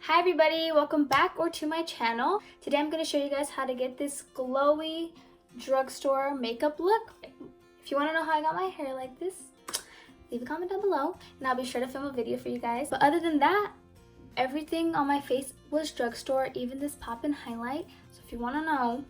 Hi everybody, welcome back or to my channel. Today I'm going to show you guys how to get this glowy drugstore makeup look. If you want to know how I got my hair like this, leave a comment down below and I'll be sure to film a video for you guys. But other than that, everything on my face was drugstore, even this pop and highlight. So if you want to know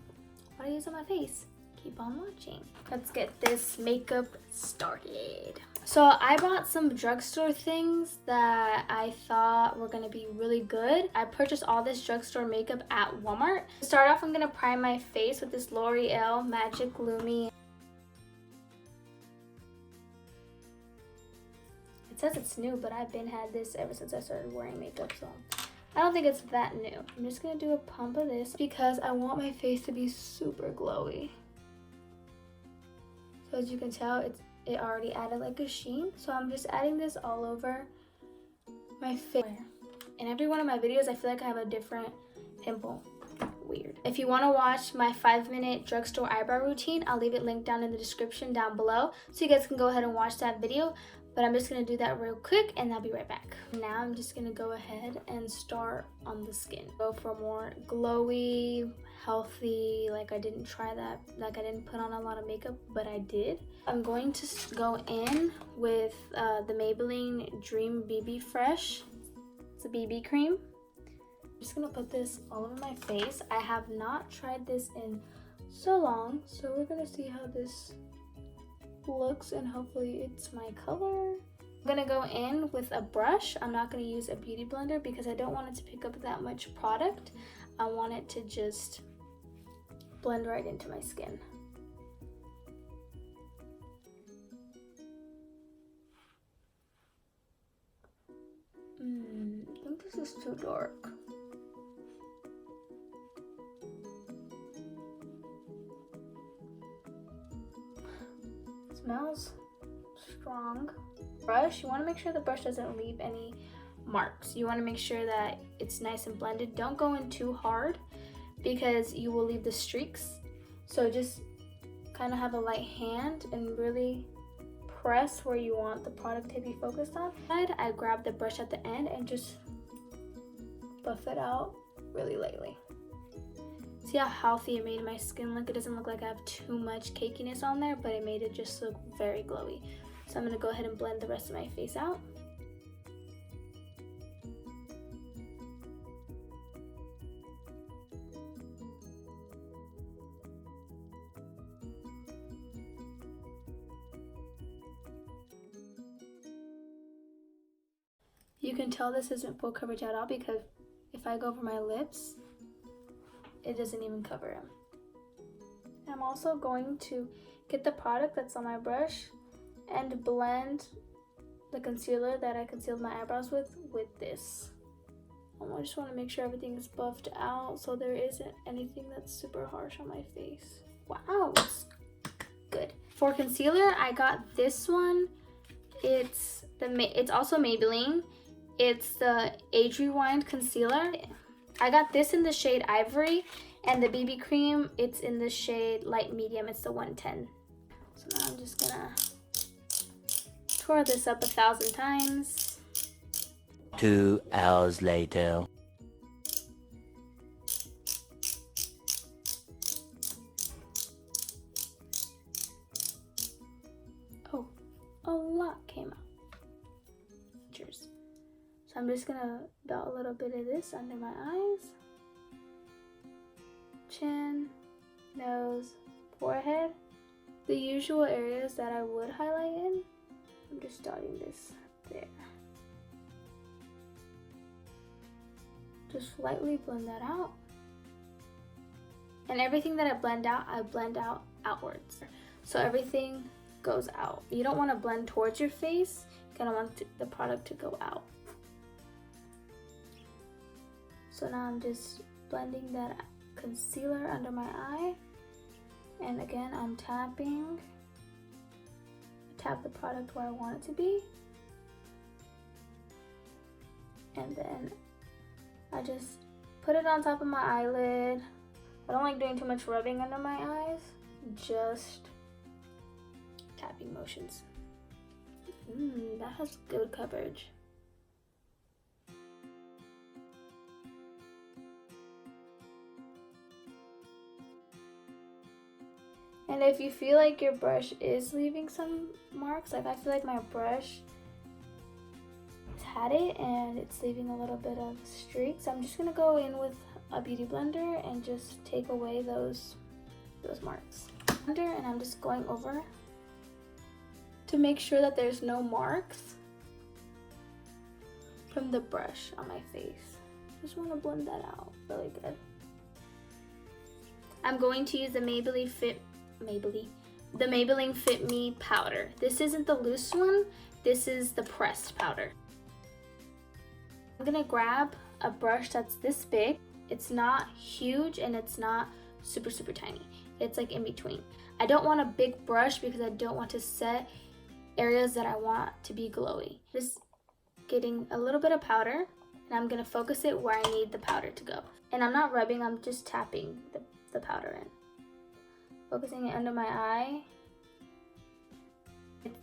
what I use on my face, keep on watching. Let's get this makeup started. So I bought some drugstore things that I thought were gonna be really good. I purchased all this drugstore makeup at Walmart. To start off, I'm gonna prime my face with this L'Oreal Magic Lumi. It says it's new, but I've been had this ever since I started wearing makeup, so I don't think it's that new. I'm just gonna do a pump of this because I want my face to be super glowy. So as you can tell, it already added like a sheen, so I'm just adding this all over my face. In every one of my videos, I feel like I have a different pimple. Weird. If you want to watch my 5-minute drugstore eyebrow routine, I'll leave it linked down in the description down below, so you guys can go ahead and watch that video. But I'm just going to do that real quick and I'll be right back. Now I'm just going to go ahead and start on the skin. Go for more glowy, healthy, like I didn't try that, like I didn't put on a lot of makeup, but I did. I'm going to go in with the Maybelline Dream BB Fresh. It's a BB cream. I'm just going to put this all over my face. I have not tried this in so long, so we're going to see how this looks and hopefully it's my color. I'm gonna go in with a brush. I'm not gonna use a beauty blender because I don't want it to pick up that much product. I want it to just blend right into my skin. I think this is too dark. Smells strong. Brush, you want to make sure the brush doesn't leave any marks. You want to make sure that it's nice and blended. Don't go in too hard because you will leave the streaks. So just kind of have a light hand and really press where you want the product to be focused on. I grab the brush at the end and just buff it out really lightly. See how healthy it made my skin look? It doesn't look like I have too much cakiness on there, but it made it just look very glowy. So I'm going to go ahead and blend the rest of my face out. You can tell this isn't full coverage at all because if I go over my lips, it doesn't even cover them. I'm also going to get the product that's on my brush and blend the concealer that I concealed my eyebrows with this. I just want to make sure everything is buffed out so there isn't anything that's super harsh on my face. Wow, it's good. For concealer, I got this one. It's also Maybelline. It's the Age Rewind concealer. I got this in the shade Ivory, and the BB cream, it's in the shade Light Medium. It's the 110. So now I'm just gonna tour this up 1,000 times. 2 hours later. Oh, a lot came out. Cheers. So I'm just gonna dot a little bit of this under my eyes, chin, nose, forehead. The usual areas that I would highlight in, I'm just dotting this there. Just lightly blend that out. And everything that I blend out outwards. So everything goes out. You don't want to blend towards your face. You kind of want the product to go out. So now I'm just blending that concealer under my eye. And again, I'm tapping. Tap the product where I want it to be. And then I just put it on top of my eyelid. I don't like doing too much rubbing under my eyes. Just tapping motions. That has good coverage. And if you feel like your brush is leaving some marks, like I feel like my brush has had it and it's leaving a little bit of streaks, I'm just gonna go in with a beauty blender and just take away those marks. And I'm just going over to make sure that there's no marks from the brush on my face. Just want to blend that out really good. I'm going to use the Maybelline Fit Me powder. This isn't the loose one, this is the pressed powder. I'm gonna grab a brush that's this big. It's not huge and it's not super tiny. It's like in between. I don't want a big brush because I don't want to set areas that I want to be glowy. Just getting a little bit of powder and I'm gonna focus it where I need the powder to go. And I'm not rubbing, I'm just tapping the powder in. Focusing it under my eye.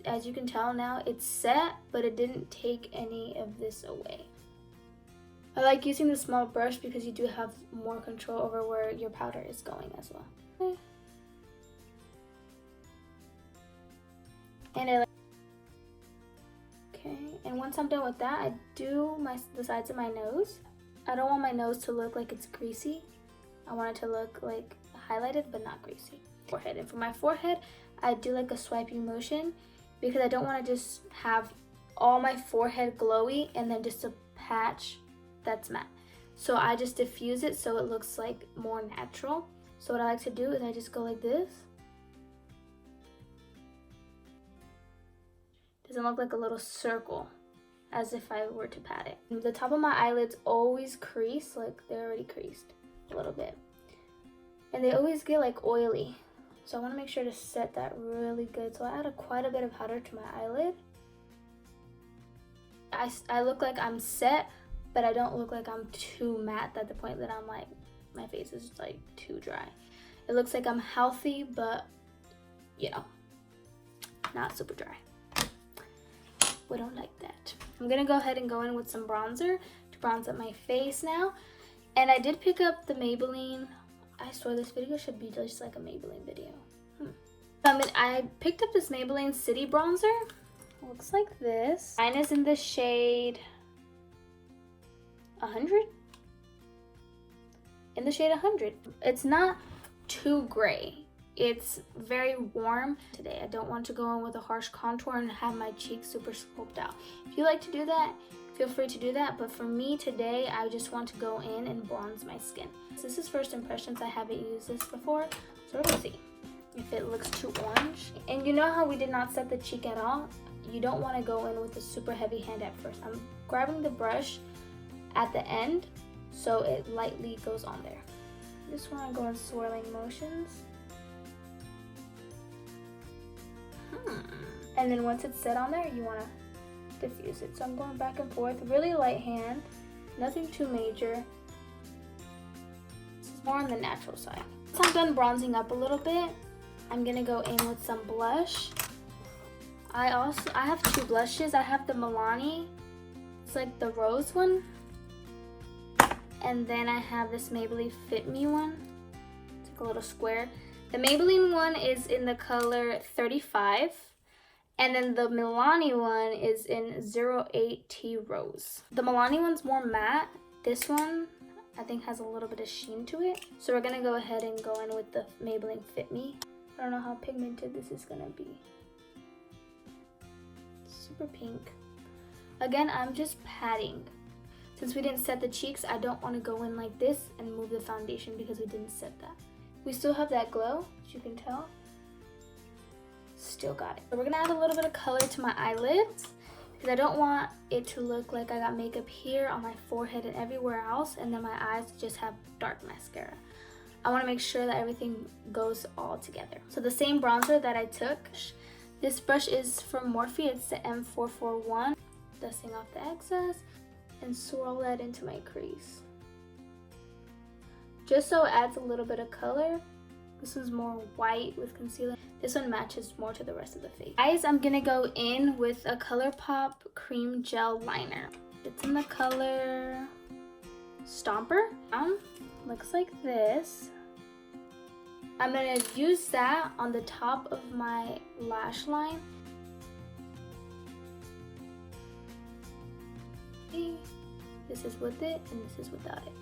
As you can tell now, it's set, but it didn't take any of this away. I like using the small brush because you do have more control over where your powder is going as well. And and once I'm done with that, I do the sides of my nose. I don't want my nose to look like it's greasy. I want it to look like highlighted but not greasy. Forehead, and for my forehead, I do like a swiping motion because I don't want to just have all my forehead glowy and then just a patch that's matte. So I just diffuse it so it looks like more natural. So what I like to do is I just go like this. Doesn't look like a little circle as if I were to pat it. The top of my eyelids always crease, like they're already creased a little bit. And they always get like oily. So I want to make sure to set that really good. So I added quite a bit of powder to my eyelid. I look like I'm set, but I don't look like I'm too matte at the point that I'm like, my face is like too dry. It looks like I'm healthy, but you know, not super dry. We don't like that. I'm gonna go ahead and go in with some bronzer to bronze up my face now. And I did pick up the Maybelline. I swear this video should be just like a Maybelline video. I picked up this Maybelline City Bronzer. Looks like this. Mine is in the shade 100. In the shade 100. It's not too gray. It's very warm. Today I don't want to go in with a harsh contour and have my cheeks super scoped out. If you like to do that, feel free to do that, but for me today, I just want to go in and bronze my skin. This is first impressions. I haven't used this before, so we're gonna see if it looks too orange. And you know how we did not set the cheek at all? You don't want to go in with a super heavy hand at first. I'm grabbing the brush at the end so it lightly goes on there. Just want to go in swirling motions. And then once it's set on there, you want to diffuse it. So I'm going back and forth, really light hand, nothing too major. This is more on the natural side. Once I'm done bronzing up a little bit, I'm gonna go in with some blush. I have two blushes. I have the Milani, it's like the rose one, and then I have this Maybelline Fit Me one. It's like a little square. The Maybelline one is in the color 35. And then the Milani one is in 08T Rose. The Milani one's more matte. This one, I think, has a little bit of sheen to it. So we're gonna go ahead and go in with the Maybelline Fit Me. I don't know how pigmented this is gonna be. Super pink. Again, I'm just patting. Since we didn't set the cheeks, I don't want to go in like this and move the foundation because we didn't set that. We still have that glow, as you can tell. Still got it. So we're gonna add a little bit of color to my eyelids because I don't want it to look like I got makeup here on my forehead and everywhere else, and then my eyes just have dark mascara. I want to make sure that everything goes all together. So the same bronzer that I took, this brush is from Morphe. It's the M441. Dusting off the excess and swirl that into my crease. Just so it adds a little bit of color. This one's more white with concealer. This one matches more to the rest of the face. Guys, I'm gonna go in with a ColourPop cream gel liner. It's in the color Stomper. Looks like this. I'm gonna use that on the top of my lash line. This is with it and this is without it.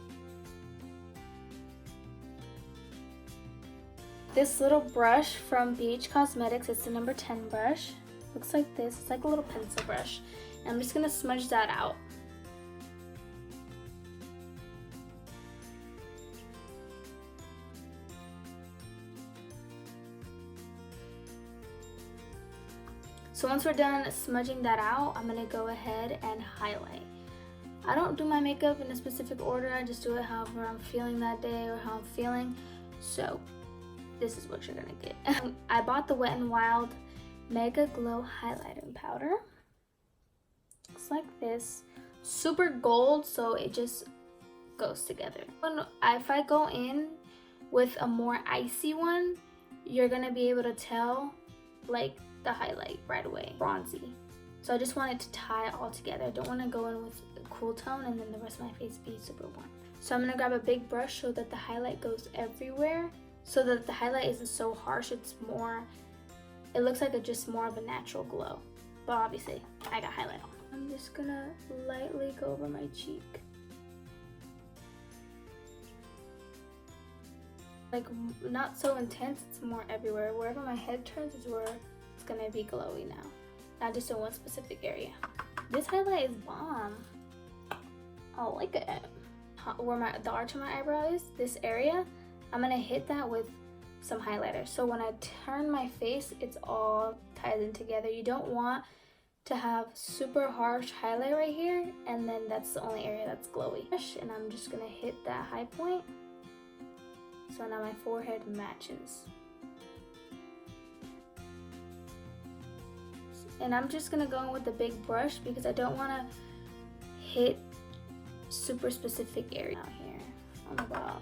This little brush from BH Cosmetics, it's the number 10 brush. Looks like this, it's like a little pencil brush. And I'm just gonna smudge that out. So once we're done smudging that out, I'm gonna go ahead and highlight. I don't do my makeup in a specific order, I just do it however I'm feeling that day or how I'm feeling. So this is what you're gonna get. I bought the Wet n Wild Mega Glow Highlighting Powder. Looks like this. Super gold, so it just goes together. If I go in with a more icy one, you're gonna be able to tell like the highlight right away, bronzy. So I just want it to tie it all together. I don't want to go in with a cool tone and then the rest of my face be super warm. So I'm gonna grab a big brush so that the highlight goes everywhere, so that the highlight isn't so harsh. It's more, it looks like just more of a natural glow. But obviously, I got highlight on. I'm just gonna lightly go over my cheek. Like, not so intense, it's more everywhere. Wherever my head turns is where it's gonna be glowy now. Not just in one specific area. This highlight is bomb. I like it. Where the arch of my eyebrow is, this area, I'm gonna hit that with some highlighter. So when I turn my face, it's all tied in together. You don't want to have super harsh highlight right here, and then that's the only area that's glowy. And I'm just gonna hit that high point. So now my forehead matches. And I'm just gonna go in with the big brush because I don't wanna hit super specific area out here. I don't know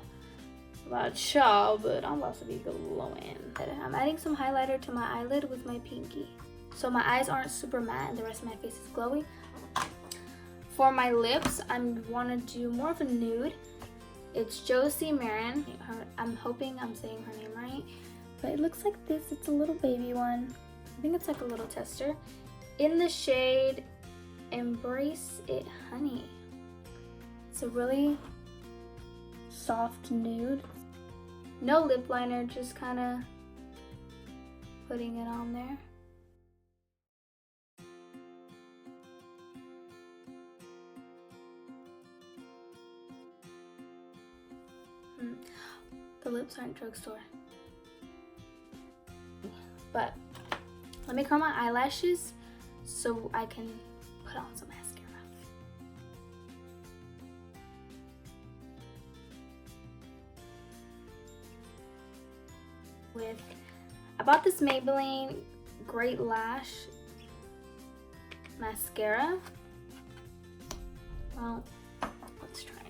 about y'all, but I'm about to be glowing. I'm adding some highlighter to my eyelid with my pinky, so my eyes aren't super matte and the rest of my face is glowy. For my lips, I want to do more of a nude. It's Josie Marin. I'm hoping I'm saying her name right, but it looks like this. It's a little baby one. I think it's like a little tester. In the shade Embrace It Honey. It's a really soft nude. No lip liner, just kind of putting it on there. The lips aren't Drugstore. But let me curl my eyelashes so I can put on some mascara. I bought this Maybelline Great Lash mascara. Well, let's try it.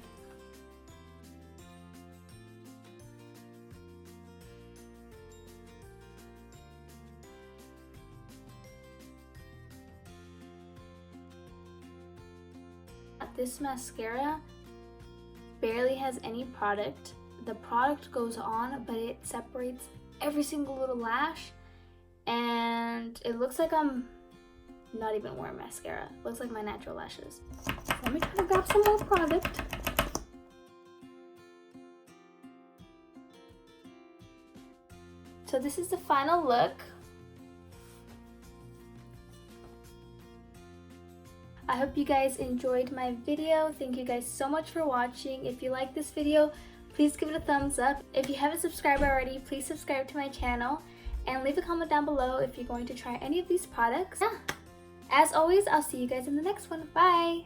This mascara barely has any product. The product goes on, but it separates every single little lash, and it looks like I'm not even wearing mascara. It looks like my natural lashes. Let me try to grab some more product. So this is the final look. I hope you guys enjoyed my video. Thank you guys so much for watching. If you like this video, please give it a thumbs up. If you haven't subscribed already, please subscribe to my channel and leave a comment down below if you're going to try any of these products. Yeah. As always, I'll see you guys in the next one. Bye!